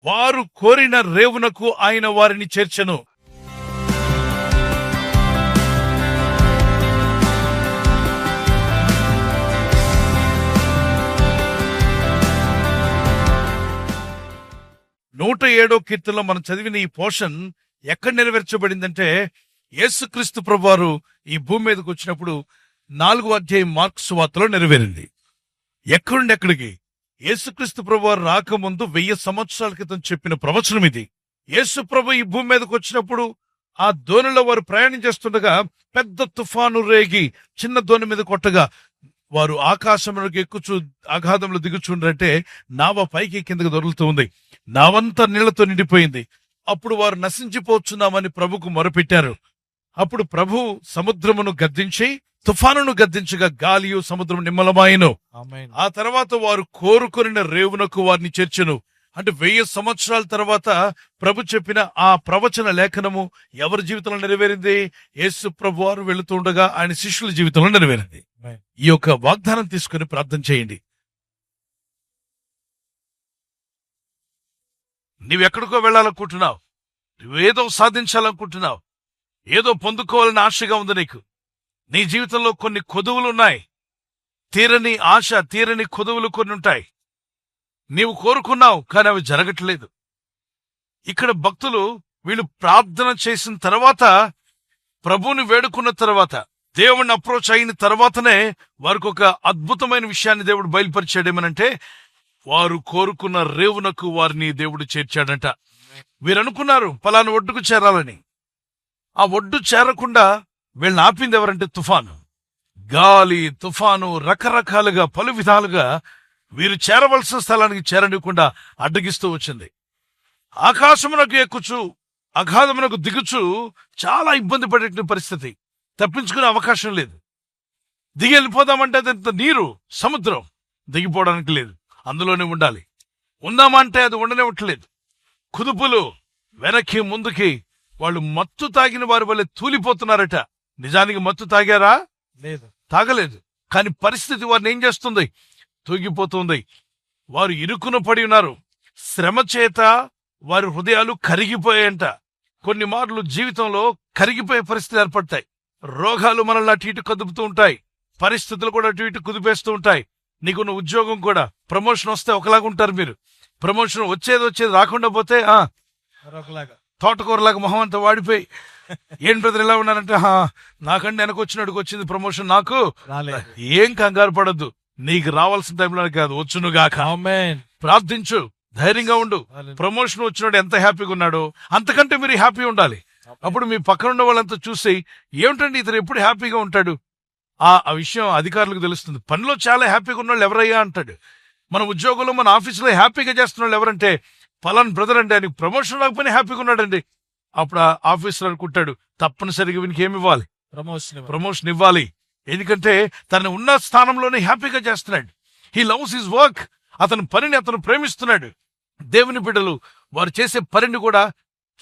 వారు కోరిన రేవునకు ఆయన వారిని చేర్చెను. నూట 7వ కీర్తనలో మనం చదివిన ఈ పోర్షన్ ఎక్కడ నెరవేర్చబడిందంటే, యేసుక్రీస్తు ప్రభువారు ఈ భూమి మీదకి వచ్చినప్పుడు 4వ అధ్యాయం మార్కు సువార్తలో నెరవేరింది. ఎక్కడికి? యేసుక్రీస్తు ప్రభువారు రాకముందు 1000 సంవత్సరాల క్రితం చెప్పిన ప్రవచనం ఇది. యేసు ప్రభు ఈ భూమి మీదకి వచ్చినప్పుడు ఆ దోణిలో వారు ప్రయాణం చేస్తుండగా పెద్ద తుఫాను రేగి చిన్న దోణి మీద కొట్టగా వారు ఆకాశంలోకి ఎక్కుచూ అగాధంలో దిగుచుండ్రంటే నావ పైకి కిందకు దొరుకుతూ ఉంది. నావంతా నీళ్లతో నిండిపోయింది. అప్పుడు వారు నశించిపోతున్నామని ప్రభుకు మొరపెట్టారు. అప్పుడు ప్రభు సముద్రమును గద్దించి తుఫానును గద్దించగా గాలియు సముద్రం నిమ్మలమాయెను. ఆ తర్వాత వారు కోరుకొనిన రేవునకు వారిని చేర్చెను. అంటే 1000 సంవత్సరాల తర్వాత ప్రభు చెప్పిన ఆ ప్రవచన లేఖనము ఎవరి జీవితంలో నెరవేరింది? యేసు ప్రభు వారు వెళుతూ ఉండగా ఆయన శిష్యుల జీవితంలో నెరవేరింది. ఈ యొక్క వాగ్దానం తీసుకుని ప్రార్థన చేయండి. నీవెక్కడికో వెళ్ళాలనుకుంటున్నావు, నువ్వేదో సాధించాలనుకుంటున్నావు, ఏదో పొందుకోవాలని ఆశగా ఉంది నీకు. నీ జీవితంలో కొన్ని కొదువులున్నాయి, తీరని ఆశ, తీరని కొదువులు కొన్ని ఉంటాయి. నీవు కోరుకున్నావు కానీ అవి జరగట్లేదు. ఇక్కడ భక్తులు వీళ్ళు ప్రార్థన చేసిన తర్వాత, ప్రభువుని వేడుకున్న తర్వాత, దేవుణ్ణి అప్రోచ్ అయిన తర్వాతనే వారికి ఒక అద్భుతమైన విషయాన్ని దేవుడు బయలుపరిచాడేమనంటే, వారు కోరుకున్న రేవునకు వారిని దేవుడు చేర్చాడంట. వీరనుకున్నారు పలానా ఒడ్డుకు చేరాలని. ఆ ఒడ్డు చేరకుండా వీళ్ళని ఆపింది ఎవరంటే తుఫాను, గాలి, తుఫాను రకరకాలుగా పలు విధాలుగా వీరు చేరవలసిన స్థలానికి చేరనివ్వకుండా అడ్డగిస్తూ వచ్చింది. ఆకాశమునకు ఎక్కుచు అగాధమునకు దిగుచు చాలా ఇబ్బంది పడే పరిస్థితి. తప్పించుకునే అవకాశం లేదు. దిగి వెళ్ళిపోదామంటే అదంత నీరు, సముద్రం, దిగిపోవడానికి లేదు, అందులోనే ఉండాలి. ఉందామంటే అది ఉండనివ్వట్లేదు. కుదుపులు వెనక్కి ముందుకి. వాళ్ళు మత్తు తాగిన వారి వల్ల తూలిపోతున్నారట. నిజానికి మత్తు తాగారా? లేదు, తాగలేదు. కానీ పరిస్థితి వారిని ఏం చేస్తుంది? తూగిపోతుంది. వారు ఇరుకున పడి ఉన్నారు. శ్రమ చేత వారి హృదయాలు కరిగిపోయాయంట. కొన్ని మార్లు జీవితంలో కరిగిపోయే పరిస్థితులు ఏర్పడతాయి. రోగాలు మనల్ని అటు ఇటు కదుపుతూ ఉంటాయి. పరిస్థితులు కూడా అటు ఇటు కుదిపేస్తూ ఉంటాయి. నీకున్న ఉద్యోగం కూడా, ప్రమోషన్ వస్తే ఒకలాగా ఉంటారు మీరు. ప్రమోషన్ వచ్చేది రాకుండా పోతే తోటకూరలాగా మొహం అంతా వాడిపోయి, ఏం బ్రదర్ ఎలా ఉన్నారంటే, నాకంటే వెనకొచ్చినట్టుకు వచ్చింది ప్రమోషన్, నాకు ఏం కంగారు పడద్దు. నీకు రావాల్సిన టైంలో కాదు, వచ్చునుగాక. ప్రార్థించు, ధైర్యంగా ఉండు. ప్రమోషన్ వచ్చినాడు ఎంత హ్యాపీగా ఉన్నాడో అంతకంటే మీరు హ్యాపీ ఉండాలి. అప్పుడు మీ పక్కన ఉన్న వాళ్ళంతా చూసి, ఏమిటండి ఇతను ఎప్పుడు హ్యాపీగా ఉంటాడు, ఆ విషయం అధికారులకు తెలుస్తుంది. పనిలో చాలా హ్యాపీగా ఉన్నవాళ్ళు ఎవరయ్యా అంటాడు. మన ఉద్యోగంలో, మన ఆఫీసులో హ్యాపీగా చేస్తున్న వాళ్ళు ఎవరంటే, ఫలాన్ బ్రదర్ అంటే ఆయనకు ప్రమోషన్ రాకపోయినా హ్యాపీగా ఉన్నాడండి. అప్పుడు ఆ ఆఫీసర్ అనుకుంటాడు, తప్పనిసరిగా వీనికి ఏమి ఇవ్వాలి? ప్రమోషన్ ఇవ్వాలి. ఎందుకంటే తను ఉన్న స్థానంలోనే హ్యాపీగా చేస్తున్నాడు. He loves his work. అతని పనిని అతను ప్రేమిస్తున్నాడు. దేవుని బిడ్డలు వారు చేసే పనిని కూడా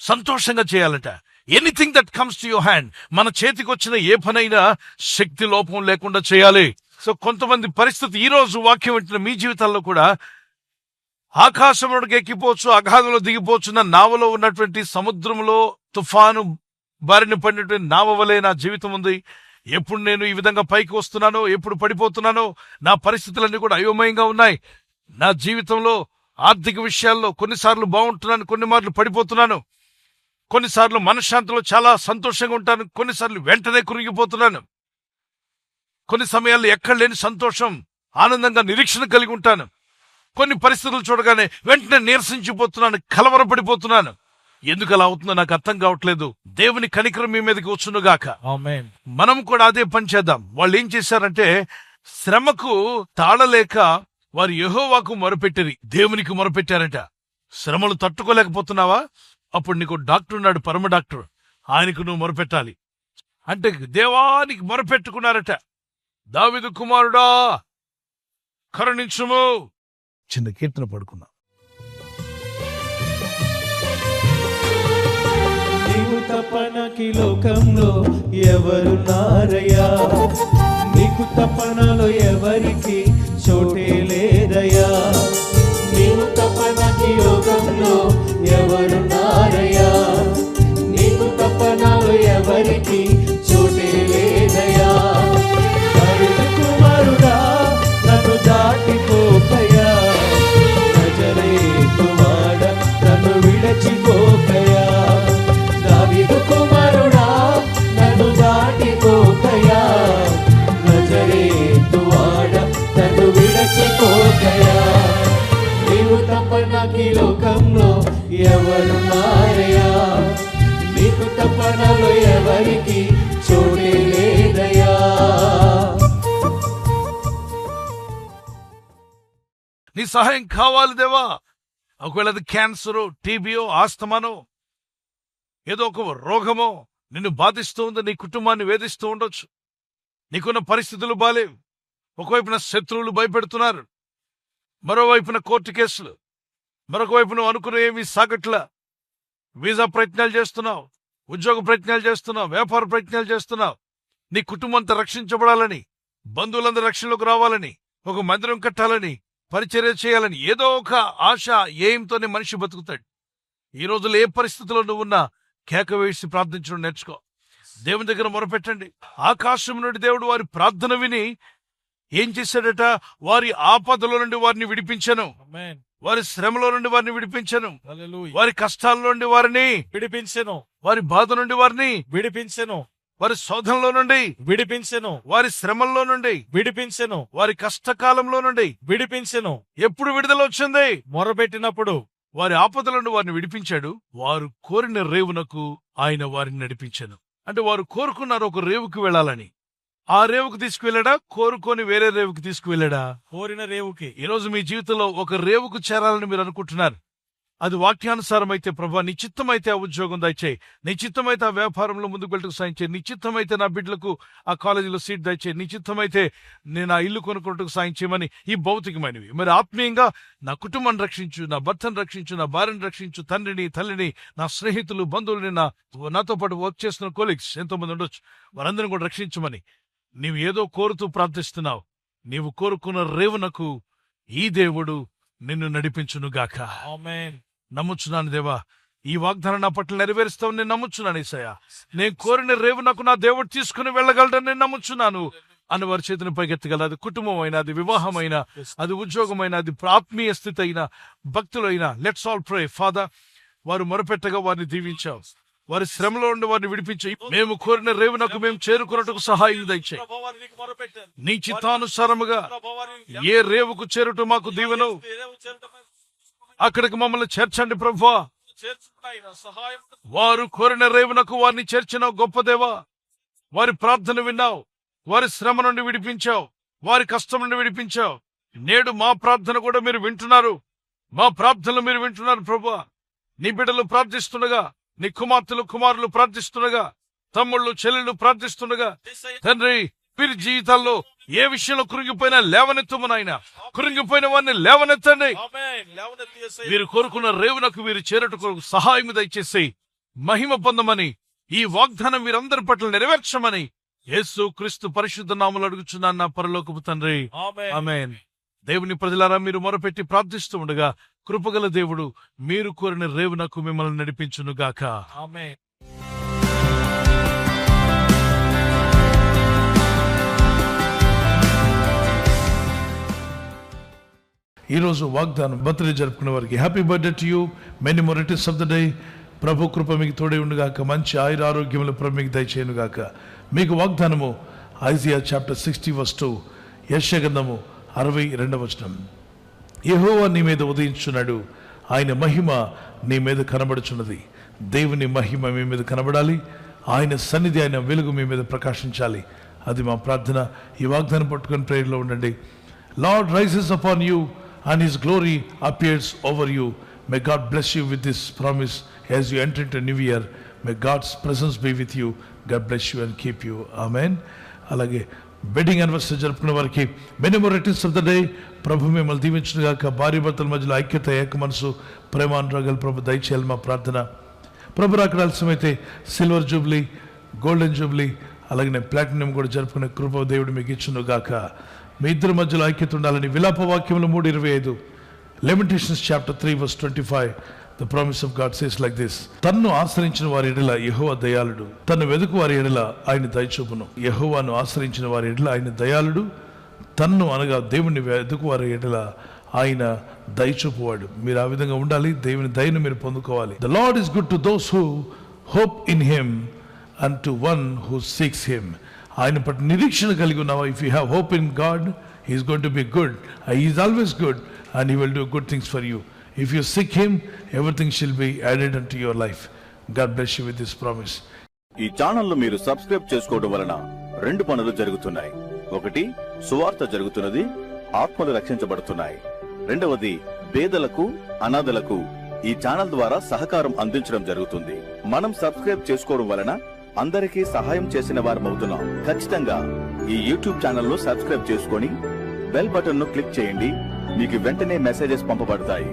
సంతోషంగా చేయాలట. Anything that comes to your hand, మన చేతికి వచ్చిన ఏ పనైనా శక్తి లోపం లేకుండా చేయాలి. సో కొంతమంది పరిస్థితి ఈ రోజు వాక్యం వింటున్న మీ జీవితాల్లో కూడా ఆకాశంలోకి ఎక్కిపోవచ్చు, అగాధంలో దిగిపోచున్న నావలో ఉన్నటువంటి సముద్రంలో తుఫాను బారిన పడినటువంటి నావ వలె నా జీవితం ఉంది. ఎప్పుడు నేను ఈ విధంగా పైకి వస్తున్నానో, ఎప్పుడు పడిపోతున్నానో, నా పరిస్థితులన్నీ కూడా అయోమయంగా ఉన్నాయి. నా జీవితంలో ఆర్థిక విషయాల్లో కొన్నిసార్లు బాగుంటున్నాను, కొన్ని మార్లు పడిపోతున్నాను. కొన్నిసార్లు మనశ్శాంతిలో చాలా సంతోషంగా ఉంటాను, కొన్నిసార్లు వెంటనే కురిగిపోతున్నాను. కొన్ని సమయాల్లో ఎక్కడ లేని సంతోషం, ఆనందంగా నిరీక్షణ కలిగి ఉంటాను. కొన్ని పరిస్థితులు చూడగానే వెంటనే నీరసించిపోతున్నాను, కలవరపడిపోతున్నాను. ఎందుకు అలా అవుతుందో నాకు అర్థం కావట్లేదు. దేవుని కనికరం మీ మీదకి వచ్చునుగాక. మనం కూడా అదే పని చేద్దాం. వాళ్ళు ఏం చేశారంటే, శ్రమకు తాళలేక వారు యెహోవాకు మొరపెట్టిరి, దేవునికి మొరపెట్టారట. శ్రమలు తట్టుకోలేకపోతున్నావా? అప్పుడు నీకు డాక్టర్ ఉన్నాడు, పరమ డాక్టర్, ఆయనకు నువ్వు మొరపెట్టాలి. అంటే దేవానికి మొరపెట్టుకున్నారట. దావీదు కుమారుడా కరుణించుము. చిన్న కీర్తన పడుకున్నా. నీవు తప్పనకి లోకంలో ఎవరున్నారయ్యా, నీకు తప్పనలో ఎవరికి చోటే లేదయ్యా. నీవు తప్పనకి లోకంలో ఎవరికి చోటే లేదయా. దావీదు కుమారుడా నన్ను దాటిపోకయా, నజరేతు వాడ నన్ను విడచిపోకయా. దావీదు కుమారుడా నన్ను దాటిపోకయా, నజరేతు వాడ నన్ను విడచిపోకయా. నీవు తప్ప నాకు ఈ లోకంలో ఎవరున్నారయ్యా, నీకు తప్ప నాలో ఎవరికి చోటే లేదయా. నీ సహాయం కావాలి దేవా. ఒకవేళ అది క్యాన్సరో, టీబీయో, ఆస్తమానో, ఏదో ఒక రోగమో నిన్ను బాధిస్తూ ఉంది, నీ కుటుంబాన్ని వేధిస్తూ ఉండొచ్చు. నీకున్న పరిస్థితులు బాలేవు. ఒకవైపున శత్రువులు భయపెడుతున్నారు, మరోవైపున కోర్టు కేసులు, మరొక వైపు నువ్వు అనుకున్న ఏమీ సాగట్లా. వీసా ప్రయత్నాలు చేస్తున్నావు, ఉద్యోగ ప్రయత్నాలు చేస్తున్నావు, వ్యాపార ప్రయత్నాలు చేస్తున్నావు. నీ కుటుంబంతో రక్షించబడాలని, బంధువులందరూ రక్షణలోకి రావాలని, ఒక మందిరం కట్టాలని, పరిచర్య చేయాలని ఏదో ఒక ఆశ ఏంతోనే మనిషి బతుకుతాడు. ఈ రోజుల్లో ఏ పరిస్థితిలో నువ్వున్నా కేక వేసి ప్రార్థించడం నేర్చుకో. దేవుని దగ్గర మొరపెట్టండి. ఆకాశం నుండి దేవుడు వారి ప్రార్థన విని ఏం చేశాడట? వారి ఆపదలో నుండి వారిని విడిపించను, వారి శ్రమలో నుండి వారిని విడిపించను, వారి కష్టాల నుండి వారిని విడిపించెను, వారి బాధ నుండి వారిని విడిపించెను, వారి శోధనలో నుండి విడిపించెను, వారి శ్రమల్లో నుండి విడిపించెను, వారి కష్టకాలంలో నుండి విడిపించెను. ఎప్పుడు విడుదల వచ్చింది? మొరపెట్టినప్పుడు. వారి ఆపదల నుండి వారిని విడిపించాడు. వారు కోరిన రేవునకు ఆయన వారిని నడిపించాను. అంటే వారు కోరుకున్నారు ఒక రేవుకు వెళ్ళాలని. ఆ రేవుకు తీసుకువెళ్ళాడా? కోరుకొని వేరే రేవుకు తీసుకువెళ్ళాడా? కోరిన రేవుకి. ఈరోజు మీ జీవితంలో ఒక రేవుకు చేరాలని మీరు అనుకుంటున్నారు. అది వాక్యానుసారం అయితే, ప్రభా నీ చిత్తమైతే ఆ ఉద్యోగం దయచేయి, నీ చిత్తమైతే ఆ వ్యాపారంలో ముందుకు వెళ్ళటకు సాయం చేయి, నీ చిత్తమైతే నా బిడ్డలకు ఆ కాలేజీలో సీట్ దయచేయి, నీ చిత్తమైతే నేను ఆ ఇల్లు కొనుక్కోవటకు సాయం చేయమని ఈ భౌతికమైనవి. మరి ఆత్మీయంగా నా కుటుంబాన్ని రక్షించు, నా భర్తను రక్షించు, నా భార్యను రక్షించు, తండ్రిని, తల్లిని, నా స్నేహితులు, బంధువులని, నాతో పాటు వర్క్ చేస్తున్న కొలీగ్స్ ఎంతోమంది ఉండొచ్చు, వారందరిని కూడా రక్షించమని నీవు ఏదో కోరుతూ ప్రార్థిస్తున్నావు. నీవు కోరుకున్న రేవునకు ఈ దేవుడు నిన్ను నడిపించునుగాక. ఆమేన్. నమ్ముచున్నాను దేవా, ఈ వాగ్దానం నా పట్ల నెరవేరుస్తావు నేను నమ్ముచున్నాను. ఈసయ్యా, నేను కోరిన రేవు నాకు నా దేవుడు తీసుకుని వెళ్ళగలడని నేను నమ్ముచున్నాను అని వారి చేతిని పైకెత్తగల. అది కుటుంబం అయినా, అది వివాహమైన, అది ఉద్యోగమైన, అది ఆత్మీయ స్థితి అయినా, భక్తులైనా. Let's all pray. ఫాదర్, వారు మొరపెట్టగా వారిని దీవించావు, వారి శ్రమలో ఉండి వారిని విడిపించాయి. మేము కోరిన రేవునకు మేము చేరుకున్నట్టుకు సహాయం దయచేయి. నీ చిత్తానుసారముగా ఏ రేవుకు చేరుట మాకు దీవెను, అక్కడికి మమ్మల్ని చేర్చండి ప్రభువా. వారు కోరిన రేవునకు వారిని చేర్చిన గొప్ప దేవా, వారి ప్రార్థన విన్నావు, వారి శ్రమ నుండి విడిపించావు, వారి కష్టం నుండి విడిపించావు. నేడు మా ప్రార్థన కూడా మీరు వింటున్నారు, మా ప్రార్థనలు మీరు వింటున్నారు ప్రభువా. నీ బిడ్డలు ప్రార్థిస్తుండగా, నీ కుమార్తెలు కుమారులు ప్రార్థిస్తుండగా, తమ్ముళ్ళు చెల్లెళ్ళు ప్రార్థిస్తుండగా, తండ్రి వీరి జీవితాల్లో ఏ విషయంలో కృంగిపోయినా లేవనెత్తము నాయనా. కృంగిపోయిన వారిని లేవనెత్తండి. వీరు కోరుకున్న రేవునకు వీరు చేరటకు సహాయం దయచేసి మహిమ పొందమని, ఈ వాగ్దానం వీరందరి పట్ల నెరవేర్చమని యేసు క్రీస్తు పరిశుద్ధ నామములో అడుగుచున్నాను నా పరలోకపు తండ్రి. ఆమేన్. దేవుని ప్రజలారా, మీరు మొరపెట్టి ప్రార్థిస్తూ ఉండగా కృపగల దేవుడు మీరు కోరిన రేవునకు మిమ్మల్ని నడిపించునుగాక. ఆమేన్. ఈరోజు వాగ్దానం బర్త్డే జరుపుకునే వారికి happy birthday to you, many more returns of the day. ప్రభు కృప మీకు తోడే ఉండుగాక, మంచి ఆయుర ఆరోగ్యములు ప్రభు మీకు దయచేయునుగాక. మీకు వాగ్దానము ఐజియా చాప్టర్ 60:2, యెషయా గ్రంథము 62. యెహోవా నీ మీద ఉదయించున్నాడు, ఆయన మహిమ నీ మీద కనబడుచున్నది. దేవుని మహిమ మీ మీద కనబడాలి, ఆయన సన్నిధి, ఆయన వెలుగు మీ మీద ప్రకాశించాలి. అది మా ప్రార్థన. ఈ వాగ్దానం పట్టుకొని ప్రేయర్లో ఉండండి. Lord rises upon you and his glory appears over you. May God bless you with this promise as you enter into a new year. May God's presence be with you. God bless you and keep you. Amen. అలాగే wedding anniversary జరుపుకున్న వారికి many more returns of the day. ప్రభు మిమ్మల్ని దీవించుగాక. భార్య భర్తల మధ్యలో ఐక్యత, ఏక మనసు, ప్రేమానురాగాలు ప్రభు దయచేయాలి మా ప్రార్థన. ప్రభు రాకడ ఆలస్యమైతే సిల్వర్ జూబ్లీ, గోల్డెన్ జూబ్లీ, అలాగే ప్లాటినం కూడా జరుపుకునే కృప దేవుడు మీకు ఇచ్చునుగాక. మీ ఇద్దరి మధ్యలో ఐక్యత ఉండాలని విలాప వాక్యములు 3:25, లెమెంటేషన్స్ chapter 3:25, The promise of God says like this: తన్ను ఆశ్రయించిన వారి ఎడల యెహోవా దయాళుడు, తన్ను వెదుకు వారి ఎడల ఆయన దయచూపును. యెహోవాను ఆశ్రయించిన వారి ఎడల ఆయన దయాళుడు, తన్ను అనగా దేవుని వెదుకు వారి ఎడల ఆయన దయచూపువాడు. మీరు ఆ విధంగా ఉండాలి. దేవుని దయను మీరు పొందుకోవాలి. The Lord is good to those who hope in him and to one who seeks him. ఆయన పట్ల నిరీక్షణ కలిగి ఉన్నావా? If you have hope in God, he is going to be good. He is always good and he will do good things for you. If you seek him, everything shall be added unto your life. God bless you with this promise. ఈ channel ను మీరు subscribe చేసుకోవడం వలన 2 పనులు జరుగుతున్నాయి. ఒకటి, సువార్త జరుగుతున్నది, ఆత్మలు రక్షించబడుతున్నాయి. రెండవది, పేదలకు, అనాథలకు ఈ ఛానల్ ద్వారా సహకారం అందించడం జరుగుతుంది. మనం సబ్స్క్రైబ్ చేసుకోవడం వలన అందరికీ సహాయం చేసిన వారమవుతున్నాం. ఖచ్చితంగా ఈ యూట్యూబ్ ఛానల్ ను సబ్స్క్రైబ్ చేసుకొని బెల్ బటన్ ను క్లిక్ చేయండి. మీకు వెంటనే మెసేజెస్ పంపబడతాయి.